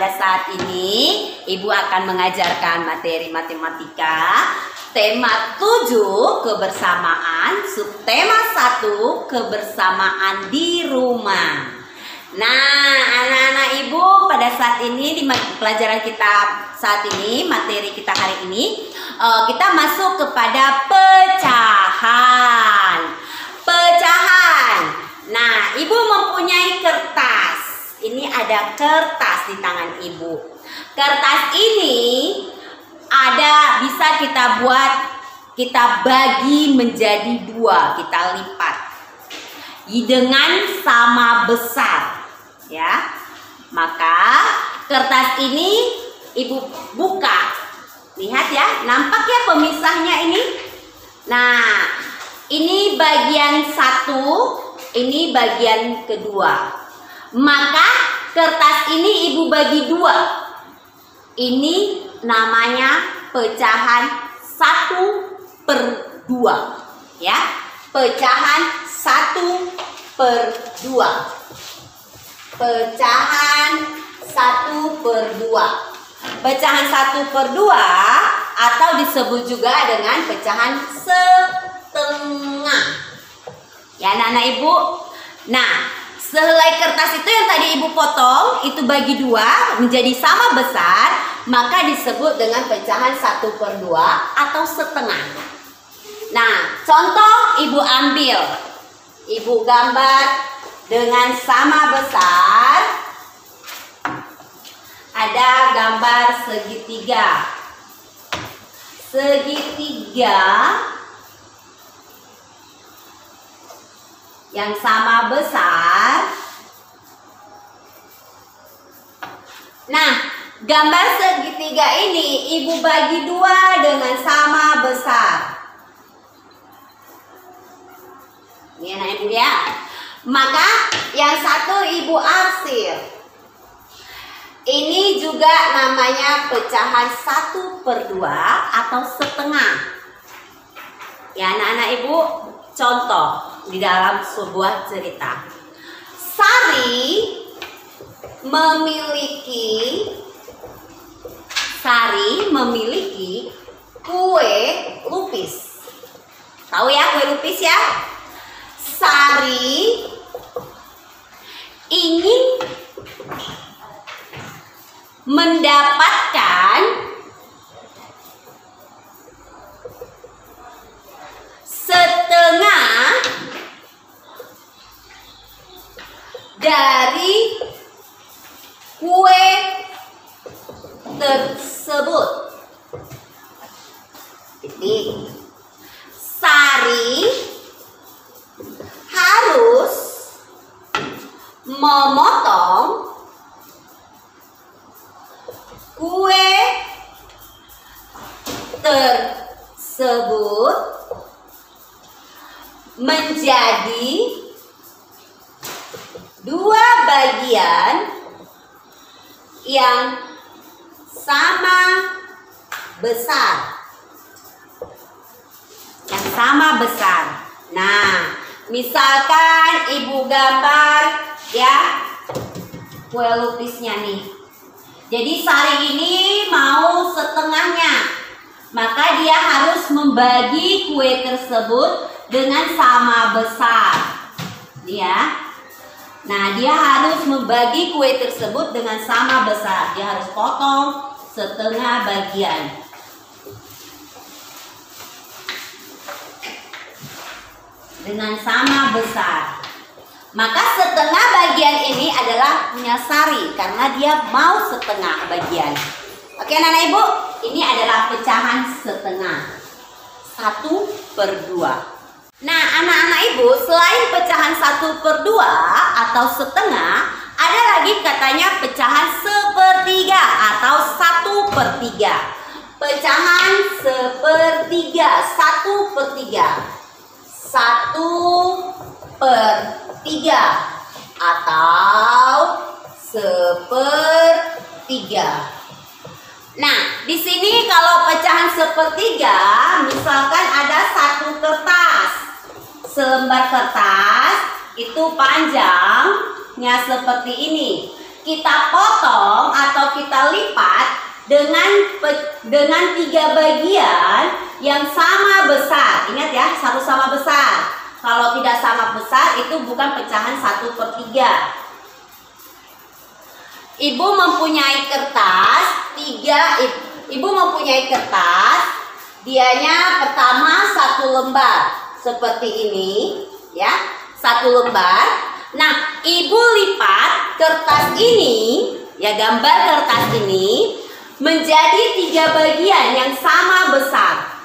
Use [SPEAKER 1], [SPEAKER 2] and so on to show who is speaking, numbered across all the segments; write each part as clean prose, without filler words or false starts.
[SPEAKER 1] pada saat ini Ibu akan mengajarkan materi matematika tema 7 kebersamaan, subtema 1 kebersamaan di rumah. Nah, anak-anak Ibu, pada saat ini di pelajaran kita saat ini, materi kita hari ini, kita masuk kepada pecahan. Pecahan. Nah, Ibu mempunyai kertas. Ini ada kertas di tangan Ibu. Kertas ini bisa kita bagi menjadi 2, kita lipat dengan sama besar, ya. Maka kertas ini Ibu buka, lihat ya, nampak ya pemisahnya ini. Nah, ini bagian 1, ini bagian kedua. Maka kertas ini Ibu bagi 2. Ini namanya pecahan 1/2, ya. Pecahan 1/2. Pecahan 1/2. Pecahan 1/2 atau disebut juga dengan pecahan setengah. Ya, anak-anak Ibu. Nah, sehelai kertas itu yang tadi Ibu potong, itu bagi 2 menjadi sama besar, maka disebut dengan pecahan 1/2 atau setengah. Nah, contoh Ibu ambil, Ibu gambar dengan sama besar. Ada gambar segitiga. Segitiga yang sama besar. Nah, gambar segitiga ini Ibu bagi 2 dengan sama besar. Ini anak Ibu ya. Maka yang satu Ibu arsir. Ini juga namanya pecahan 1/2 atau setengah. Ya, anak-anak Ibu, contoh di dalam sebuah cerita. Sari memiliki kue lupis. Tahu ya kue lupis ya? Sari ingin mendapatkan setengah dari kue tersebut. Jadi, Sari harus memotong kue tersebut menjadi 2 bagian yang sama besar. Yang sama besar. Nah, misalkan Ibu gambar ya kue lupisnya nih. Jadi Sari ini mau setengahnya, maka dia harus membagi kue tersebut dengan sama besar, ya. Nah, dia harus membagi kue tersebut dengan sama besar. Dia harus potong setengah bagian. Dengan sama besar. Maka setengah bagian ini adalah punya Sari karena dia mau setengah bagian. Oke, anak-anak Ibu, ini adalah pecahan setengah 1/2. Nah, anak-anak Ibu, selain pecahan 1/2 atau setengah, ada lagi katanya pecahan 1/3 atau 1/3. Pecahan 1/3, 1/3. 1/3 atau 1/3. Nah, di sini kalau pecahan 1/3, misalkan ada satu kertas, selembar kertas itu panjangnya seperti ini. kita potong atau kita lipat dengan 3 bagian yang sama besar. Ingat ya, harus sama besar. Kalau tidak sama besar itu bukan pecahan 1/3. Ibu mempunyai kertas dianya pertama 1 lembar seperti ini ya, 1 lembar. Nah, ibu lipat kertas ini ya, gambar kertas ini menjadi 3 bagian yang sama besar.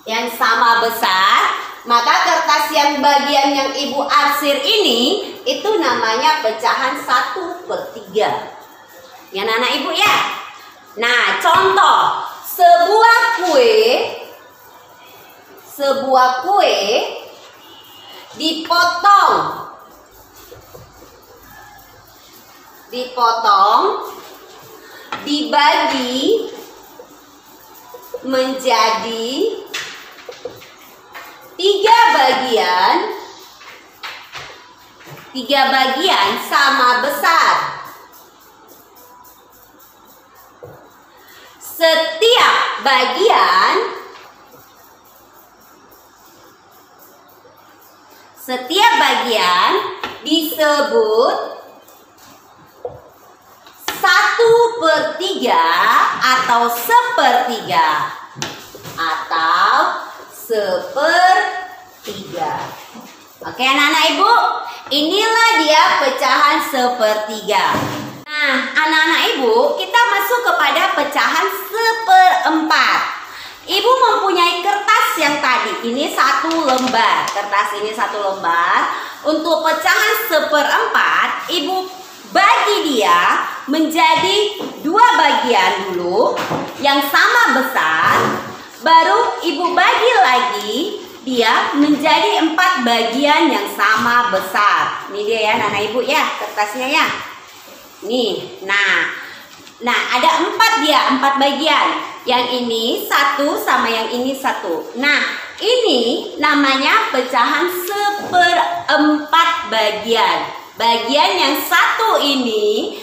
[SPEAKER 1] Yang sama besar, maka kertas yang bagian yang ibu arsir ini itu namanya pecahan 1/3. Ya anak-anak ibu ya. Nah, contoh sebuah kue dipotong dibagi menjadi 3 bagian sama besar. Setiap bagian disebut 1/3 atau 1/3 atau 1/3. Oke anak-anak ibu, inilah dia pecahan 1/3. Nah anak-anak ibu, kita masuk kepada pecahan 1/4. Ibu mempunyai kertas yang tadi, ini 1 lembar. Kertas ini 1 lembar. Untuk pecahan 1/4, ibu bagi dia menjadi 2 bagian dulu yang sama besar. Baru ibu bagi lagi dia menjadi 4 bagian yang sama besar. Ini dia ya anak-anak ibu ya, kertasnya ya. Nih, nah ada 4 bagian. Yang ini 1 sama yang ini 1. Nah, ini namanya pecahan 1/4 bagian. Bagian yang 1 ini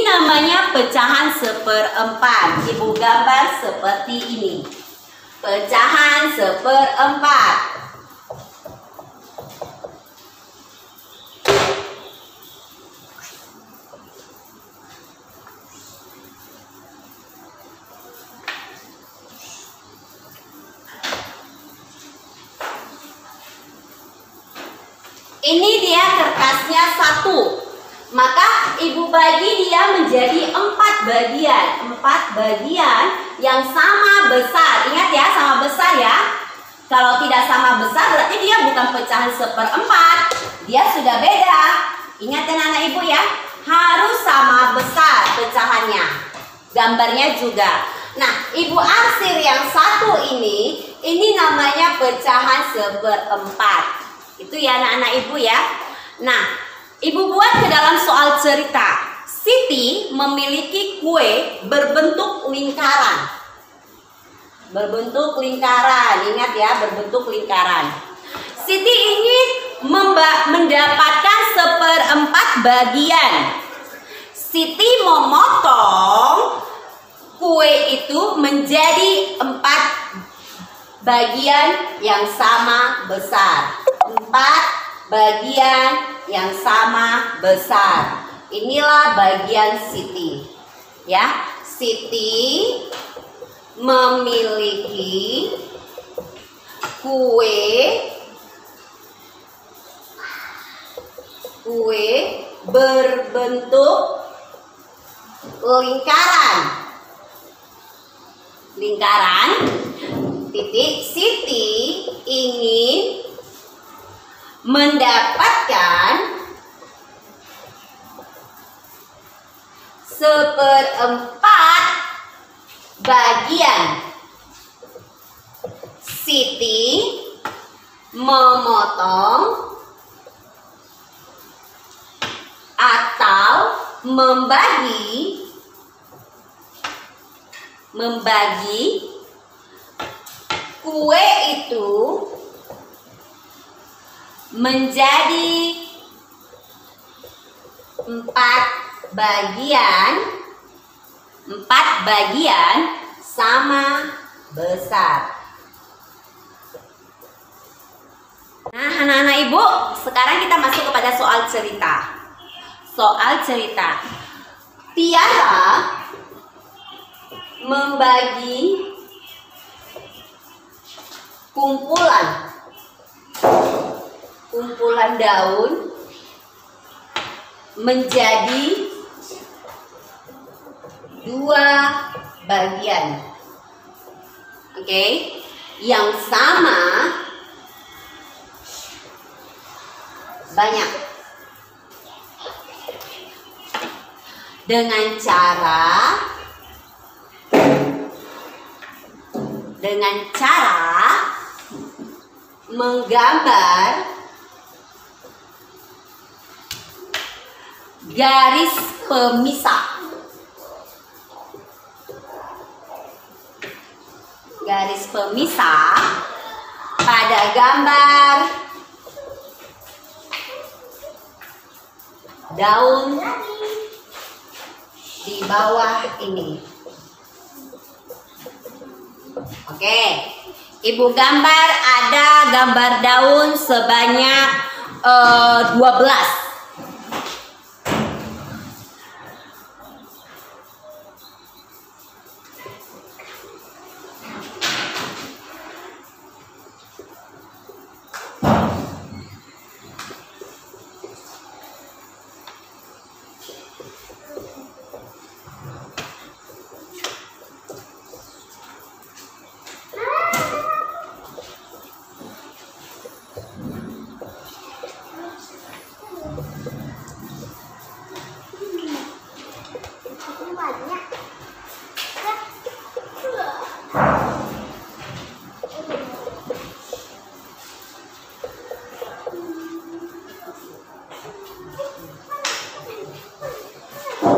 [SPEAKER 1] namanya pecahan 1/4. Ibu gambar seperti ini. Pecahan 1/4. Ini dia kertasnya 1. Maka ibu bagi dia menjadi 4 bagian. 4 bagian yang sama besar. Ingat ya, sama besar ya. Kalau tidak sama besar berarti dia bukan pecahan 1/4. Dia sudah beda. Ingat ya anak ibu ya, harus sama besar pecahannya. Gambarnya juga. Nah, ibu arsir yang 1 ini namanya pecahan 1/4. Itu ya anak-anak ibu ya. Nah, ibu buat ke dalam soal cerita. Siti memiliki kue berbentuk lingkaran. Berbentuk lingkaran. Ingat ya, berbentuk lingkaran. Siti ingin mendapatkan 1/4 bagian. Siti memotong kue itu menjadi 4 bagian yang sama besar. 4 bagian yang sama besar. Inilah bagian Siti. Ya, Siti memiliki kue berbentuk lingkaran. Titik. Siti ingin mendapatkan 1/4 bagian. Siti memotong atau membagi kue itu menjadi 4 bagian, 4 bagian sama besar. Nah, anak-anak ibu, sekarang kita masuk kepada soal cerita. Soal cerita. Tiara membagi kumpulan daun menjadi 2 bagian. Oke, yang sama banyak. Dengan cara menggambar garis pemisah. Garis pemisah pada gambar daun di bawah ini. Oke, ibu gambar ada gambar daun sebanyak 12.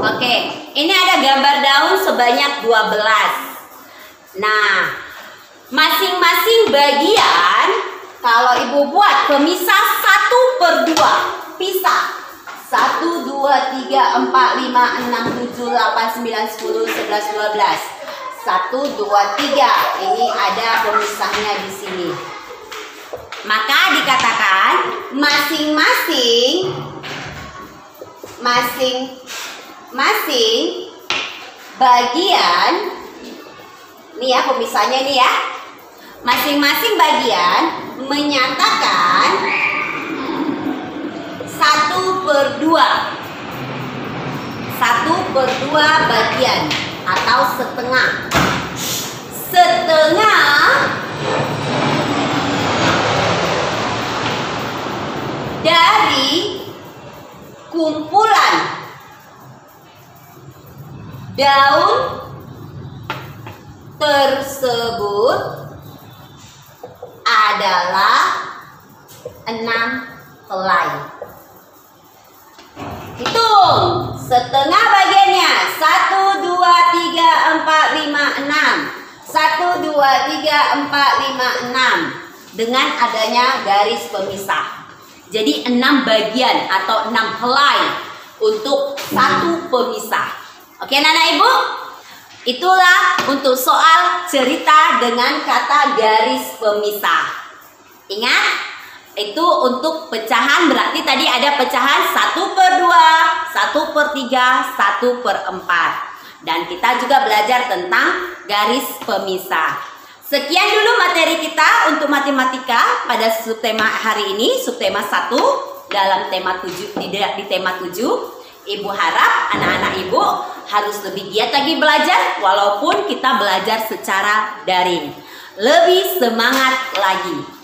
[SPEAKER 1] Oke, ini ada gambar daun sebanyak 12. Nah, masing-masing bagian kalau ibu buat pemisah 1/2, pisah 1, 2, 3, 4, 5, 6, 7, 8, 9, 10, 11, 12. 1, 2, 3. Ini ada pemisahnya di sini. Maka dikatakan masing-masing bagian, nih ya pemisahnya nih ya. Masing-masing bagian menyatakan 1/2. 1/2 bagian atau setengah. Setengah dari kumpulan daun tersebut adalah 6 helai. Hitung setengah bagiannya 1, 2, 3, 4, 5, 6. 1, 2, 3, 4, 5, 6 dengan adanya garis pemisah. Jadi 6 bagian atau 6 helai untuk satu pemisah. Oke anak-anak ibu, itulah untuk soal cerita dengan kata garis pemisah. Ingat, itu untuk pecahan, berarti tadi ada pecahan 1/2, 1/3, 1/4. Dan kita juga belajar tentang garis pemisah. Sekian dulu materi kita untuk matematika pada subtema hari ini, subtema 1 dalam tema 7 di tema 7. Ibu harap anak-anak ibu harus lebih giat lagi belajar walaupun kita belajar secara daring. Lebih semangat lagi.